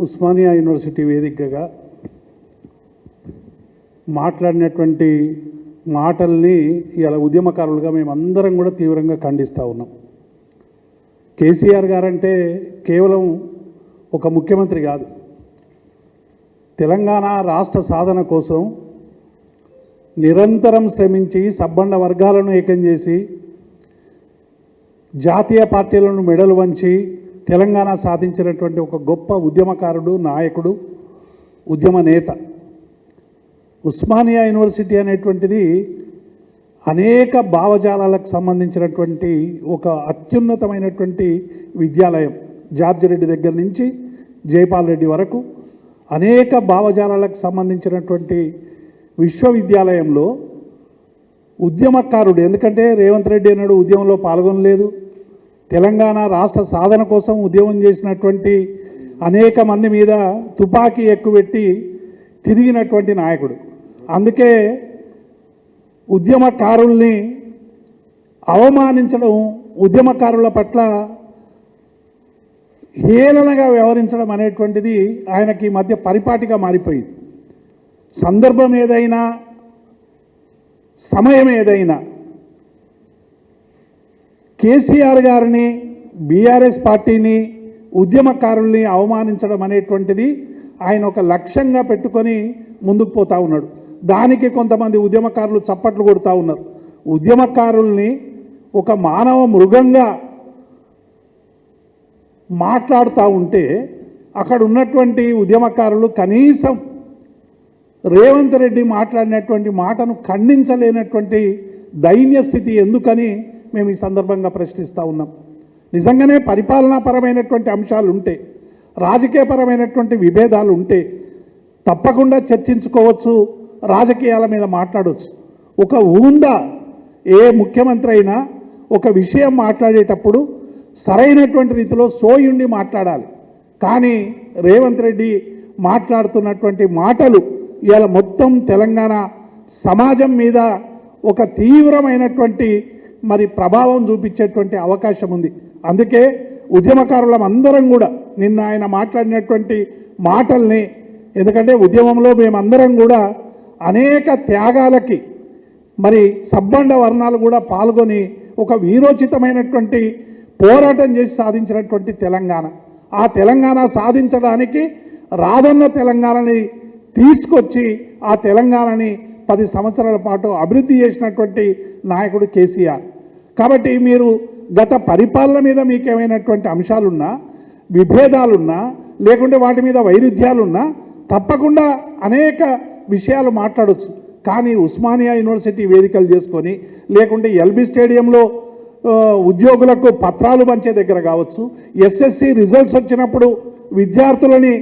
Osmania university వేదికగా మాట్లాడినటువంటి మాటల్ని ఇలా ఉద్యమకారులుగా మేమందరం కూడా తీవ్రంగా ఖండిస్తూ ఉన్నాం. కేసీఆర్ గారంటే కేవలం ఒక ముఖ్యమంత్రి కాదు, తెలంగాణ రాష్ట్ర సాధన కోసం నిరంతరం శ్రమించి సబ్బండ వర్గాలను ఏకం చేసి జాతీయ పార్టీలను మెడలు వంచి తెలంగాణ సాధించినటువంటి ఒక గొప్ప ఉద్యమకారుడు, నాయకుడు, ఉద్యమ నేత. ఉస్మానియా యూనివర్సిటీ అనేటువంటిది అనేక భావజాలాలకు సంబంధించినటువంటి ఒక అత్యున్నతమైనటువంటి విద్యాలయం. జార్జ్ రెడ్డి దగ్గర నుంచి జైపాల్ రెడ్డి వరకు అనేక భావజాలాలకు సంబంధించినటువంటి విశ్వవిద్యాలయంలో ఉద్యమకారుడు, ఎందుకంటే రేవంత్ రెడ్డి అన్నాడు ఉద్యమంలో పాల్గొనలేదు, తెలంగాణ రాష్ట్ర సాధన కోసం ఉద్యమం చేసినటువంటి అనేక మంది మీద తుపాకీ ఎక్కుపెట్టి తిరిగినటువంటి నాయకుడు. అందుకే ఉద్యమకారుల్ని అవమానించడం, ఉద్యమకారుల పట్ల హేళనగా వ్యవహరించడం అనేటువంటిది ఆయనకి ఈ మధ్య పరిపాటిగా మారిపోయింది. సందర్భం ఏదైనా, సమయం ఏదైనా కేసీఆర్ గారిని, బీఆర్ఎస్ పార్టీని, ఉద్యమకారుల్ని అవమానించడం అనేటువంటిది ఆయన ఒక లక్ష్యంగా పెట్టుకొని ముందుకు పోతూ ఉన్నాడు. దానికి కొంతమంది ఉద్యమకారులు చప్పట్లు కొడుతూ ఉన్నారు. ఉద్యమకారుల్ని ఒక మానవ మృగంగా మాట్లాడుతూ ఉంటే అక్కడ ఉన్నటువంటి ఉద్యమకారులు కనీసం రేవంత్ రెడ్డి మాట్లాడినటువంటి మాటను ఖండించలేనటువంటి దైన్య స్థితి ఎందుకని మేము ఈ సందర్భంగా ప్రశ్నిస్తూ ఉన్నాం. నిజంగానే పరిపాలనాపరమైనటువంటి అంశాలు ఉంటే, రాజకీయపరమైనటువంటి విభేదాలు ఉంటే తప్పకుండా చర్చించుకోవచ్చు, రాజకీయాల మీద మాట్లాడవచ్చు. ఒక ఊందా ఏ ముఖ్యమంత్రి అయినా ఒక విషయం మాట్లాడేటప్పుడు సరైనటువంటి రీతిలో సోయుండి మాట్లాడాలి. కానీ రేవంత్ రెడ్డి మాట్లాడుతున్నటువంటి మాటలు ఇవాళ మొత్తం తెలంగాణ సమాజం మీద ఒక తీవ్రమైనటువంటి ప్రభావం చూపించేటువంటి అవకాశం ఉంది. అందుకే ఉద్యమకారులం అందరం కూడా నిన్న ఆయన మాట్లాడినటువంటి మాటల్ని, ఎందుకంటే ఉద్యమంలో మేమందరం కూడా అనేక త్యాగాలకి సబ్బండ వర్ణాలు కూడా పాల్గొని ఒక వీరోచితమైనటువంటి పోరాటం చేసి సాధించినటువంటి తెలంగాణ, ఆ తెలంగాణ సాధించడానికి రాదన్న తెలంగాణని తీసుకొచ్చి ఆ తెలంగాణని 10 సంవత్సరాల పాటు అభివృద్ధి చేసినటువంటి నాయకుడు కేసీఆర్. కాబట్టి మీరు గత పరిపాలన మీద మీకేమైనటువంటి అంశాలున్నా, విభేదాలున్నా, లేకుంటే వాటి మీద వైరుధ్యాలున్నా తప్పకుండా అనేక విషయాలు మాట్లాడవచ్చు. కానీ ఉస్మానియా యూనివర్సిటీ వేదికలు చేసుకొని, లేకుంటే ఎల్బీ స్టేడియంలో ఉద్యోగులకు పత్రాలు పంచే దగ్గర కావచ్చు, ఎస్ఎస్సి రిజల్ట్స్ వచ్చినప్పుడు విద్యార్థులని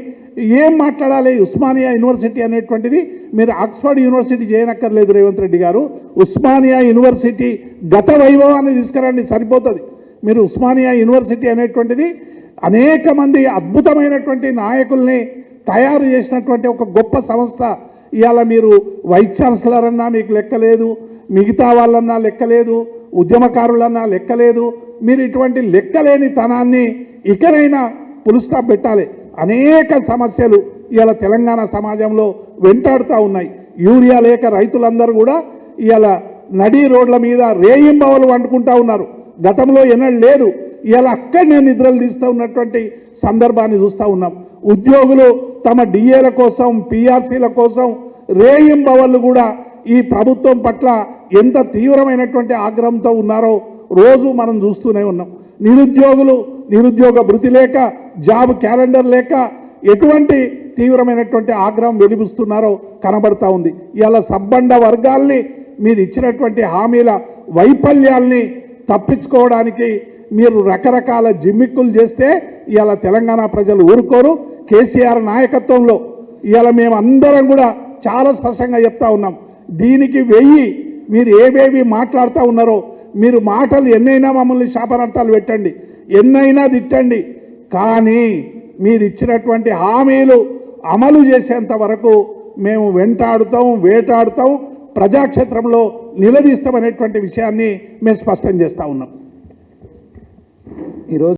ఏం మాట్లాడాలి, ఉస్మానియా యూనివర్సిటీ అనేటువంటిది మీరు ఆక్స్ఫర్డ్ యూనివర్సిటీ చేయనక్కర్లేదు రేవంత్ రెడ్డి గారు. ఉస్మానియా యూనివర్సిటీ గత వైభవాన్ని తీసుకురండి, సరిపోతుంది. మీరు ఉస్మానియా యూనివర్సిటీ అనేటువంటిది అనేక మంది అద్భుతమైనటువంటి నాయకుల్ని తయారు చేసినటువంటి ఒక గొప్ప సంస్థ. ఇవాళ మీరు వైస్ ఛాన్సలర్ అన్నా మీకు లెక్కలేదు, మిగతా వాళ్ళన్నా లెక్కలేదు, ఉద్యమకారులన్నా లెక్కలేదు. మీరు ఇటువంటి లెక్కలేని తనాన్ని ఇకనైనా ఫుల్ స్టాప్ పెట్టాలి. అనేక సమస్యలు ఇవాళ తెలంగాణ సమాజంలో వెంటాడుతూ ఉన్నాయి. యూరియా లేక రైతులందరూ కూడా ఇవాళ నడి రోడ్ల మీద రేయింబవలు వండుకుంటూ ఉన్నారు. గతంలో ఎన్నడూ లేదు. ఇవాళ అక్కడనే నిద్రలు తీస్తూ ఉన్నటువంటి సందర్భాన్ని చూస్తూ ఉన్నాం. ఉద్యోగులు తమ డిఏల కోసం, పిఆర్సీల కోసం రేయింబవళ్ళు కూడా ఈ ప్రభుత్వం పట్ల ఎంత తీవ్రమైనటువంటి ఆగ్రహంతో ఉన్నారో రోజు మనం చూస్తూనే ఉన్నాం. నిరుద్యోగులు నిరుద్యోగ భృతి లేక, జాబ్ క్యాలెండర్ లేక ఎటువంటి తీవ్రమైనటువంటి ఆగ్రహం వెలిబుస్తున్నారో కనబడతా ఉంది. ఇలా సబ్బండ వర్గాల్ని మీరు ఇచ్చినటువంటి హామీల వైఫల్యాల్ని తప్పించుకోవడానికి మీరు రకరకాల జిమ్మిక్కులు చేస్తే ఇలా తెలంగాణ ప్రజలు ఊరుకోరు. కేసీఆర్ నాయకత్వంలో ఇలా మేమందరం కూడా చాలా స్పష్టంగా చెప్తా ఉన్నాం. దీనికి వెయ్యి మీరు ఏవేవి మాట్లాడుతూ ఉన్నారో, మీరు మాటలు ఎన్నైనా మమ్మల్ని శాపనార్థాలు పెట్టండి, ఎన్నైనా తిట్టండి, కానీ మీరు ఇచ్చినటువంటి హామీలు అమలు చేసేంత వరకు మేము వెంటాడుతాం, వేటాడుతాం, ప్రజాక్షేత్రంలో నిలదీస్తామనేటువంటి విషయాన్ని మేము స్పష్టం చేస్తూ ఉన్నాం. ఈరోజు